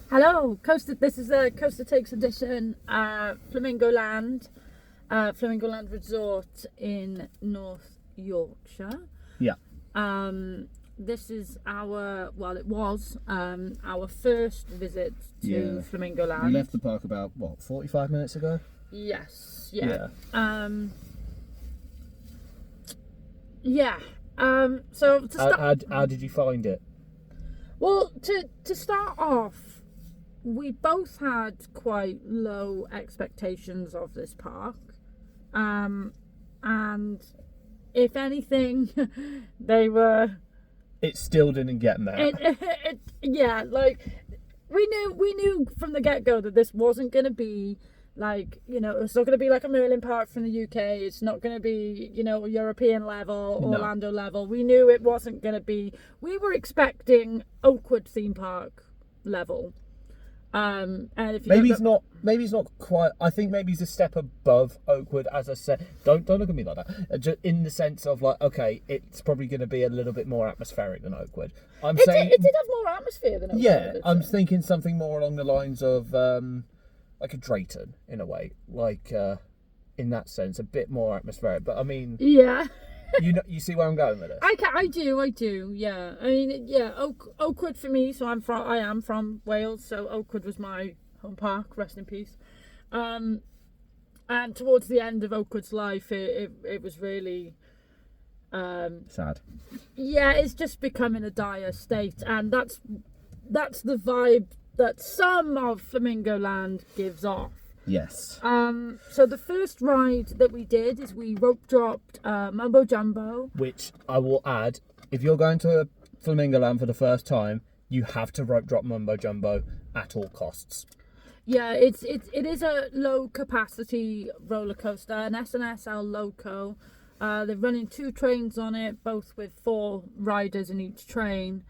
Hello, This is a CoasterTakes edition. Flamingo Land Resort in North Yorkshire. Yeah. This is our first visit to Flamingo Land. We left the park about 45 minutes ago. Yes. Yeah. So to start, how did you find it? well, to start off, we both had quite low expectations of this park, and if anything, they were. It still didn't get met. We knew from the get-go that this wasn't going to be it's not going to be like a Merlin park from the UK. It's not going to be, European level, Orlando level. We knew it wasn't going to be. We were expecting Oakwood theme park level. And if maybe it's not quite. I think maybe he's a step above Oakwood. As I said, don't look at me like that. Just in the sense of it's probably going to be a little bit more atmospheric than Oakwood. It did have more atmosphere than Oakwood. Yeah, I'm thinking something more along the lines of like a Drayton in a way, in that sense, a bit more atmospheric. But I mean, yeah. You see where I'm going with this? I do. Yeah, I mean, yeah. Oakwood for me. So I am from Wales. So Oakwood was my home park. Rest in peace. And towards the end of Oakwood's life, it was really sad. Yeah, it's just become in a dire state, and that's the vibe that some of Flamingo Land gives off. Yes. So the first ride that we did is we rope dropped Mumbo Jumbo. Which I will add, if you're going to Flamingo Land for the first time, you have to rope drop Mumbo Jumbo at all costs. Yeah, it is a low capacity roller coaster, an S&SL Loco. They're running 2 trains on it, both with 4 riders in each train.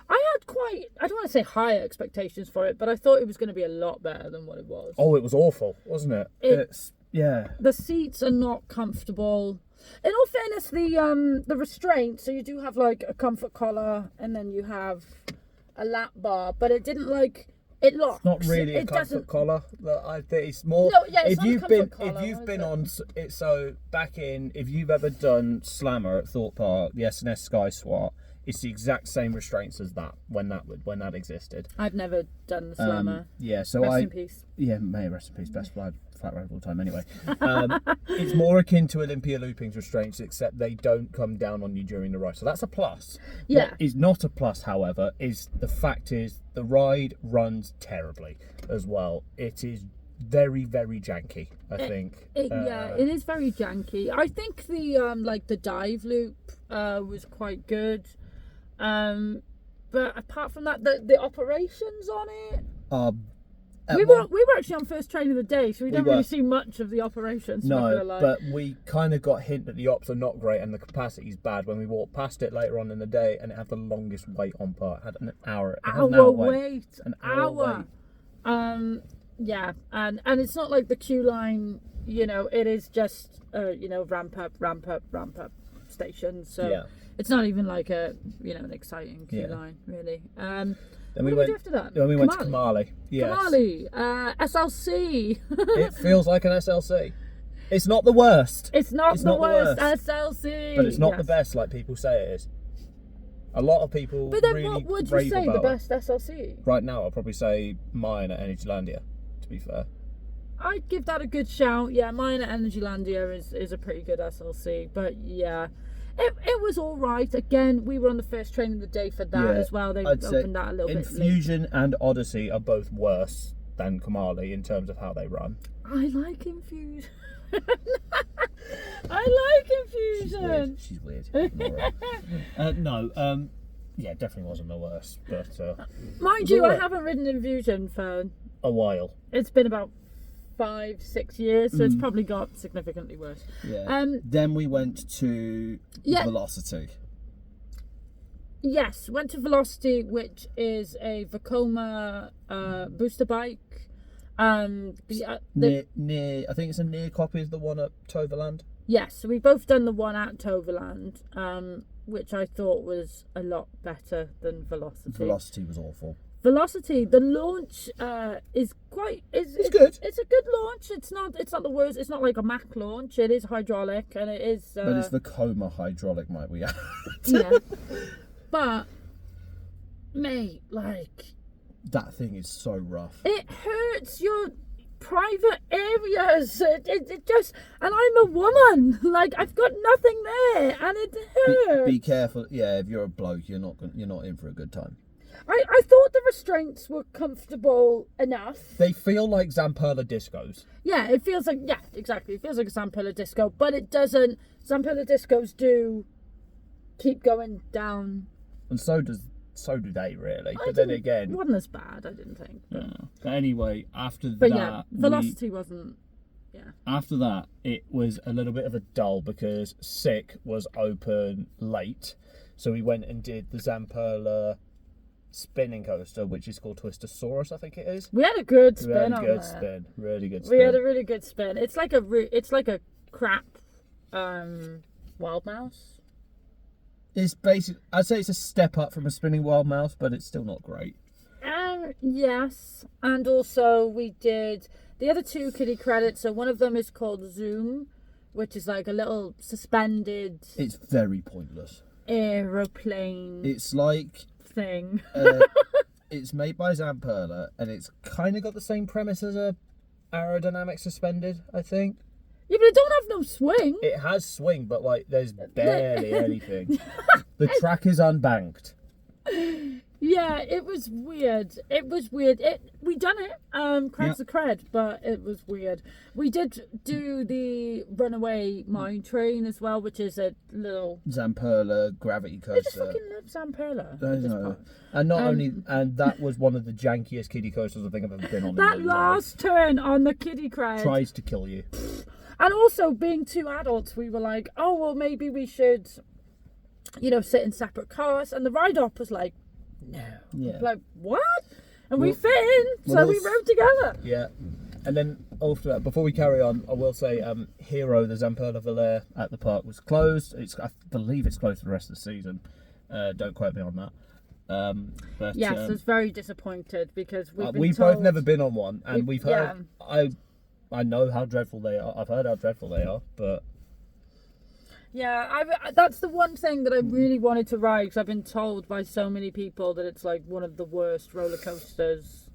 I had I don't want to say high expectations for it, but I thought it was going to be a lot better than what it was. Oh, it was awful, wasn't it? The seats are not comfortable. In all fairness, the restraint, so you do have a comfort collar and then you have a lap bar, but it didn't it locks. It's not really a comfort collar. I think it's more. No, yeah, it's not a comfort collar. If you've been on it, so back in, if you've ever done Slammer at Thorpe Park, the S&S Sky Swat. It's the exact same restraints as that when that existed. I've never done the Slammer. So rest in peace. Yeah, may rest in peace. Best flat ride of all time. Anyway, it's more akin to Olympia loopings restraints, except they don't come down on you during the ride. So that's a plus. Yeah. What is not a plus, however, is the fact is the ride runs terribly as well. It is very, very janky. I think. It is very janky. I think the dive loop was quite good. But apart from that, the operations on it. We were actually on first train of the day, so we don't really see much of the operations. No, but we kind of got hint that the ops are not great and the capacity is bad when we walked past it later on in the day, and it had the longest wait on part. It had an hour. An hour wait. Yeah, and it's not like the queue line. It is just ramp up station. So. Yeah. It's not even like an exciting queue line, really. Then we went after that. Then we went to Kamali. Yes. Kamali, SLC. It feels like an SLC. It's not the worst. It's not the worst SLC. But it's not the best, like people say it is. A lot of people. But then, what would you say the best SLC? Right now, I'll probably say mine at Energylandia. To be fair. I'd give that a good shout. Yeah, mine at Energylandia is a pretty good SLC. But yeah. It was all right. Again, we were on the first train of the day for that as well. They opened that a little bit late. Infusion and Odyssey are both worse than Kamali in terms of how they run. I like Infusion. I like Infusion. She's weird. Yeah, definitely wasn't the worst. But mind you, I haven't ridden Infusion for a while. It's been about 5-6 years, so it's probably got significantly worse. Yeah. Then we went to Velocity. Yes, went to Velocity, which is a Vekoma booster bike. I think it's a near copy of the one at Toverland. Yes, so we've both done the one at Toverland, which I thought was a lot better than Velocity. Velocity was awful. Velocity, the launch is quite it's good. It's a good launch. It's not the worst. It's not like a Mac launch. It is hydraulic and it is. But it's the Coma hydraulic, might we add? Yeah. But mate, like that thing is so rough. it hurts your private areas. It just, and I'm a woman. Like I've got nothing there, and it hurts. Be careful. Yeah, if you're a bloke, you're not in for a good time. I thought the restraints were comfortable enough. They feel like Zamperla discos. Yeah, it feels like, yeah, exactly. It feels like a Zamperla disco, but it doesn't. Zamperla discos do keep going down. And so do they, really. But then again, it wasn't as bad, I didn't think. Yeah. But anyway, after but that, yeah, Velocity wasn't. Yeah. After that, it was a little bit of a dull because Sick was open late, so we went and did the Zamperla spinning coaster, which is called Twistosaurus, I think it is. We had a good spin. Really good spin. We had a really good spin. It's like a crap wild mouse. It's basically, I'd say it's a step up from a spinning wild mouse, but it's still not great. Yes, and also we did the other two kiddie credits. So one of them is called Zoom, which is like a little suspended. It's very pointless. Aeroplane. It's like thing. It's made by Zamperla, and it's kind of got the same premise as a aerodynamic suspended, I think. Yeah, but it don't have no swing. It has swing, but like there's barely anything. The track is unbanked. Yeah, it was weird. We done it, creds the cred, but it was weird. We did do the Runaway Mine Train as well, which is a little Zamperla gravity coaster. I just fucking love Zamperla. I know. And not only, and that was one of the jankiest kiddie coasters I think I've ever been on. That last turn on the kiddie cred tries to kill you. And also, being two adults, we were like, oh well, maybe we should, sit in separate cars. And the ride-op was like, no. Yeah. Like, what? And we fit in, so we rode together. Yeah. And then after that, before we carry on, I will say Hero, the Zamperla Valère at the park was closed. I believe it's closed for the rest of the season. Don't quote me on that. But yes, I was very disappointed because we've both never been on one, and we've heard. Yeah. I know how dreadful they are. I've heard how dreadful they are, but yeah, that's the one thing that I really wanted to ride because I've been told by so many people that it's like one of the worst roller coasters.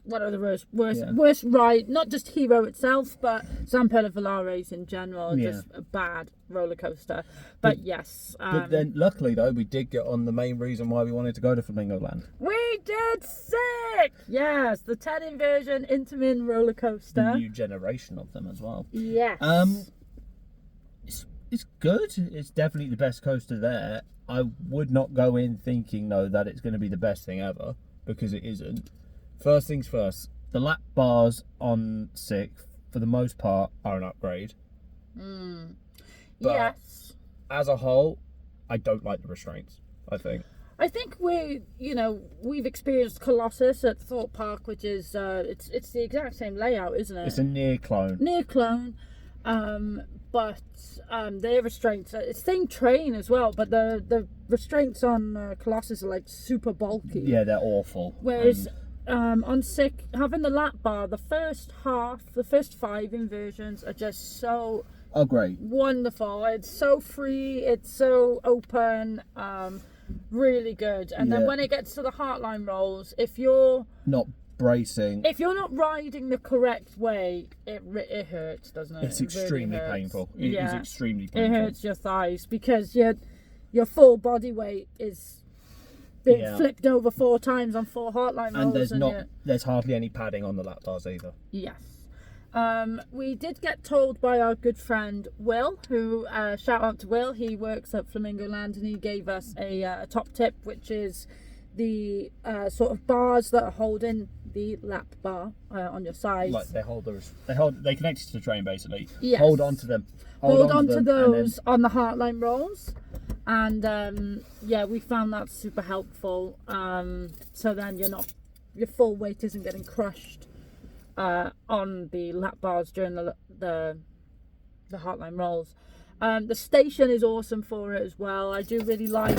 One of the worst ride, not just Hero itself, but Zamperla Valère in general. Just a bad roller coaster. But yes. But then, luckily though, we did get on the main reason why we wanted to go to Flamingo Land. We did Sick! Yes, the 10 inversion Intamin roller coaster. The new generation of them as well. Yes. It's good. It's definitely the best coaster there. I would not go in thinking though that it's going to be the best thing ever, because it isn't. First things first, the lap bars on Sick, for the most part, are an upgrade. But yes. As a whole, I don't like the restraints, I think we've experienced Colossus at Thorpe Park, which is it's the exact same layout, isn't it? It's a near clone. But their restraints, it's same train as well, but the restraints on Colossus are like super bulky. Yeah, they're awful. Whereas on Sick, having the lap bar, the first 5 inversions are just so great, wonderful. It's so free, it's so open, really good. And then when it gets to the Heartline rolls, if you're not bracing, if you're not riding the correct way, it hurts, doesn't it? It's extremely painful. It is extremely painful. It hurts your thighs because your full body weight is being flipped over 4 times on 4 Heartline rolls. And there's hardly any padding on the lap bars either. Yes. We did get told by our good friend Will, who shout out to Will, he works at Flamingo Land, and he gave us a top tip, which is the sort of bars that are holding the lap bar on your sides. Like they connect to the train basically. Yes. Hold on to them. Hold on to those on the Heartline rolls. And we found that super helpful. So then your full weight isn't getting crushed on the lap bars during the Heartline rolls. The station is awesome for it as well. I do really like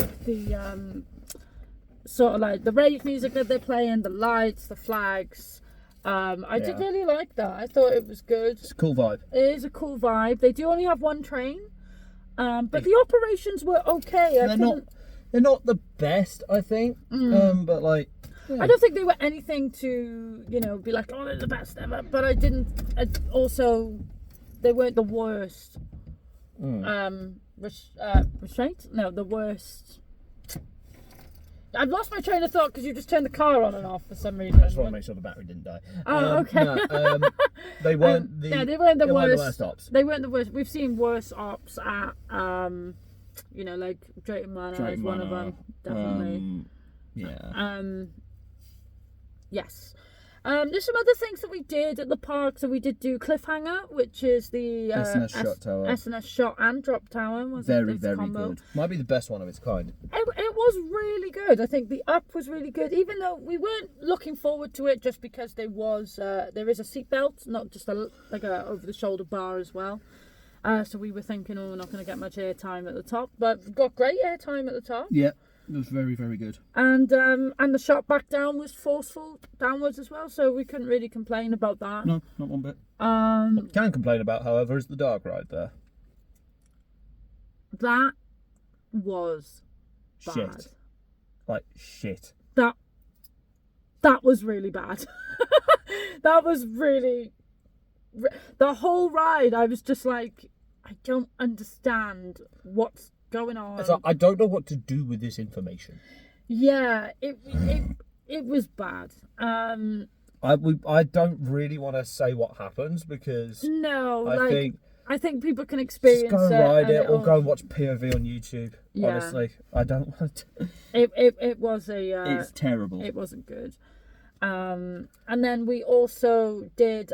sort of like the rave music that they're playing, the lights, the flags. I did really like that. I thought it was good. It's a cool vibe. It is a cool vibe. They do only have one train, but the operations were okay. They're not the best, I think. But like, I don't think they were anything to, be like, oh, they're the best ever. But also, they weren't the worst. Restraint? No, the worst. I've lost my train of thought because you just turned the car on and off for some reason. I just want to make sure the battery didn't die. Oh, okay. No, they weren't they weren't the worst ops. They weren't the worst. We've seen worse ops at, like Drayton Manor is one of them, definitely. Yes. There's some other things that we did at the park. So we did do Cliffhanger, which is the S&S shot and drop tower. Very good. Might be the best one of its kind. It was really good. I think the up was really good, even though we weren't looking forward to it just because there is a seatbelt, not just a over the shoulder bar as well. So we were thinking, we're not going to get much airtime at the top, but we've got great airtime at the top. Yeah. It was very, very good. And the shot back down was forceful downwards as well, so we couldn't really complain about that. No, not one bit. What we can complain about, however, is the dark ride there. That was bad. Shit. Like, shit. That was really bad. That was really... The whole ride, I was just like, I don't understand what's going on. It's like, I don't know what to do with this information. Yeah, it was bad. I don't really want to say what happens because I think people can experience just go and ride it or go and watch POV on YouTube. Yeah. Honestly, I don't want to. It was it's terrible. It wasn't good. And then we also did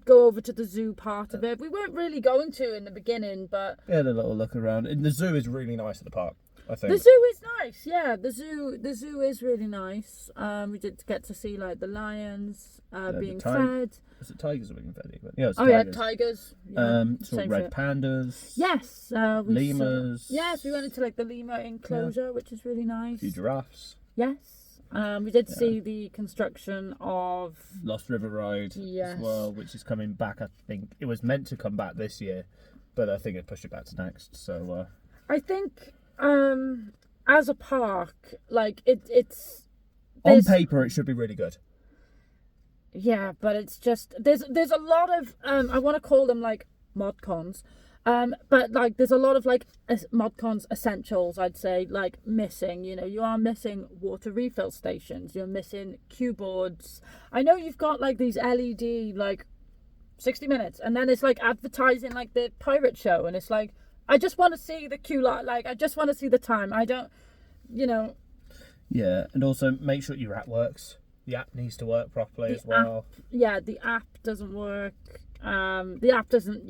go over to the zoo part of it. We weren't really going to in the beginning, but we had a little look around. And the zoo is really nice at the park, I think. The zoo is nice, yeah. The zoo is really nice. We did get to see like the lions being fed. Was it tigers that were being fed? Yeah, it was tigers. Yeah, saw red pandas. Yes, lemurs. Yes, we went into like the lemur enclosure, which is really nice. A few giraffes. Yes. We did see the construction of Lost River Ride as well, which is coming back. I think it was meant to come back this year, but I think it pushed it back to next. So I think as a park, like it's on paper, it should be really good. Yeah, but it's just there's a lot of I want to call them like mod cons. But like there's a lot of like ModCon's essentials, I'd say, like missing. You are missing water refill stations, you're missing cue boards. I know you've got like these LED like 60 minutes, and then it's like advertising like the pirate show, and it's like I just want to see the queue light, like I just want to see the time. I don't, Yeah, and also make sure your app works. The app needs to work properly as well. The app doesn't work. The app doesn't.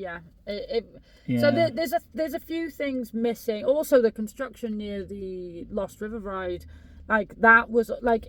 So there's a few things missing. Also, the construction near the Lost River Ride, like that was like,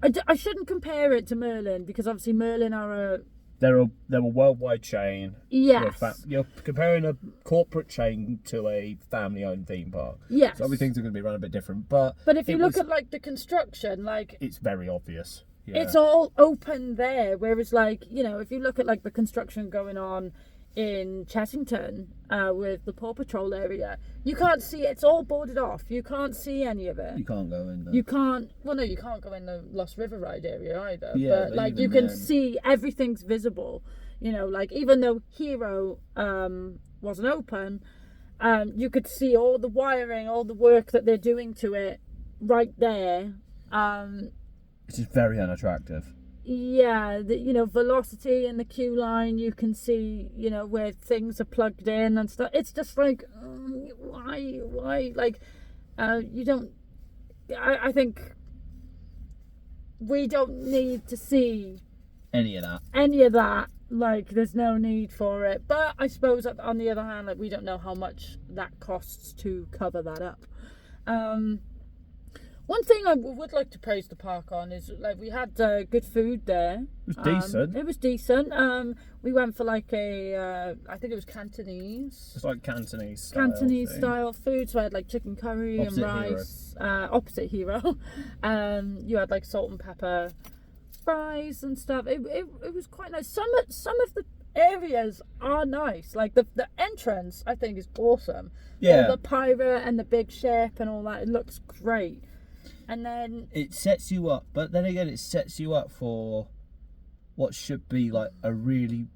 I shouldn't compare it to Merlin because obviously Merlin are they're a worldwide chain. Yes. You're comparing a corporate chain to a family-owned theme park. Yes. So everything's going to be run a bit different, but if you look at like the construction, like it's very obvious. Yeah. It's all open there, whereas like, if you look at like the construction going on in Chessington with the Paw Patrol area, you can't see it. It's all boarded off. You can't see any of it. You can't go in there. You can't go in the Lost River Ride area either. Yeah, but like you can see everything's visible. Like even though Hero wasn't open, you could see all the wiring, all the work that they're doing to it right there. Which is very unattractive. Yeah, velocity in the queue line, you can see, where things are plugged in and stuff. It's just like, why? Like, you don't. I think we don't need to see any of that. Like, there's no need for it. But I suppose on the other hand, like, we don't know how much that costs to cover that up. One thing I would like to praise the park on is like we had good food there. It was decent. It was decent. We went for like I think it was Cantonese. It's like Cantonese style food. So I had like chicken curry and rice. Opposite Hero. You had like salt and pepper fries and stuff. It was quite nice. Some of the areas are nice. Like the entrance, I think, is awesome. Yeah. All the pirate and the big ship and all that. It looks great. And then it sets you up, but then again, it sets you up for what should be like a really,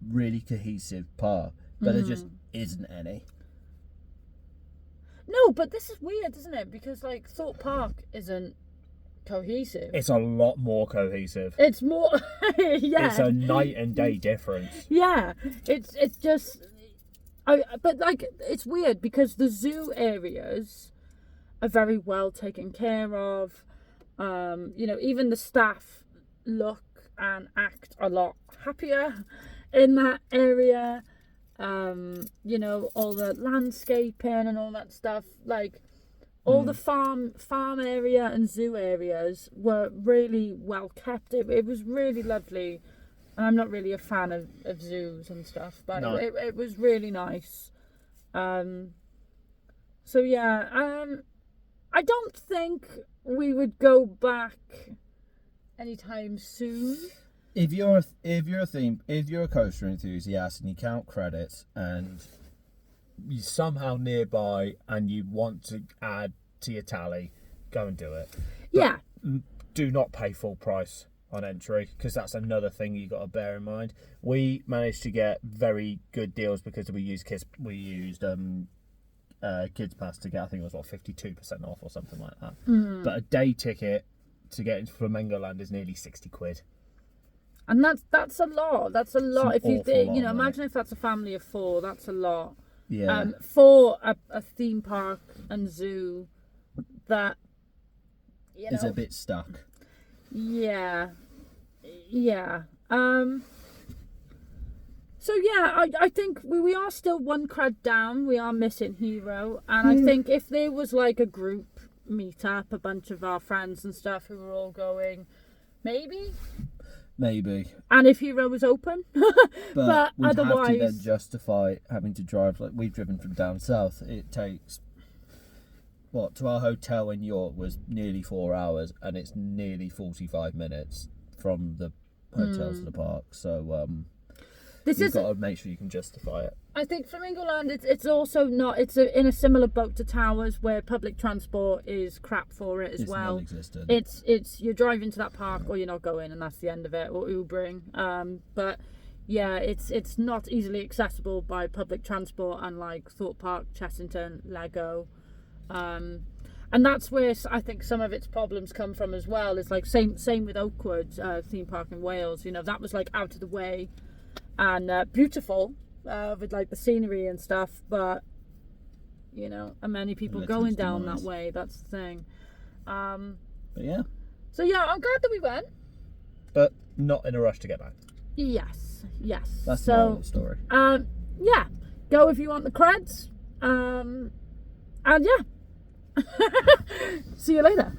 really cohesive park, but there just isn't any. No, but this is weird, isn't it? Because like Thorpe Park isn't cohesive. It's a lot more cohesive. It's more, yeah. It's a night and day difference. Yeah, it's just, but like it's weird because the zoo areas are very well taken care of. Even the staff look and act a lot happier in that area. All the landscaping and all that stuff. Like all the farm area and zoo areas were really well kept. It was really lovely. And I'm not really a fan of zoos and stuff, but no. it was really nice. I don't think we would go back anytime soon. If you're a coaster enthusiast and you count credits and you're somehow nearby and you want to add to your tally, go and do it. Yeah. But do not pay full price on entry, because that's another thing you got to bear in mind. We managed to get very good deals because we used Kids Pass to get, I think it was 52% off or something like that. But a day ticket to get into Flamingo Land is nearly 60 quid. And that's a lot. That's a lot. If you did, imagine money. if that's a family of 4, that's a lot. Yeah. For a theme park and zoo that is a bit stuck. Yeah. So yeah, I think we are still one cred down. We are missing Hero, and I think if there was like a group meetup, a bunch of our friends and stuff who were all going, maybe. And if Hero was open, but we'd otherwise, have to then justify having to drive. Like we've driven from down south. It takes to our hotel in York was nearly 4 hours, and it's nearly 45 minutes from the hotel to the park. So you've got to make sure you can justify it. I think Flamingo Land, it's also not. It's in a similar boat to Towers, where public transport is crap for it as well. Non-existent. It's you're driving to that park or you're not going, and that's the end of it. Or Ubering. But yeah, it's not easily accessible by public transport, unlike Thorpe Park, Chessington, Lego. And that's where I think some of its problems come from as well. It's like same with Oakwood theme park in Wales. That was like out of the way and beautiful with like the scenery and stuff, but and many people going down that way. That's the thing. But yeah. So yeah, I'm glad that we went, but not in a rush to get back. Yes. That's the moral of the story. Yeah, go if you want the creds. And yeah. See you later.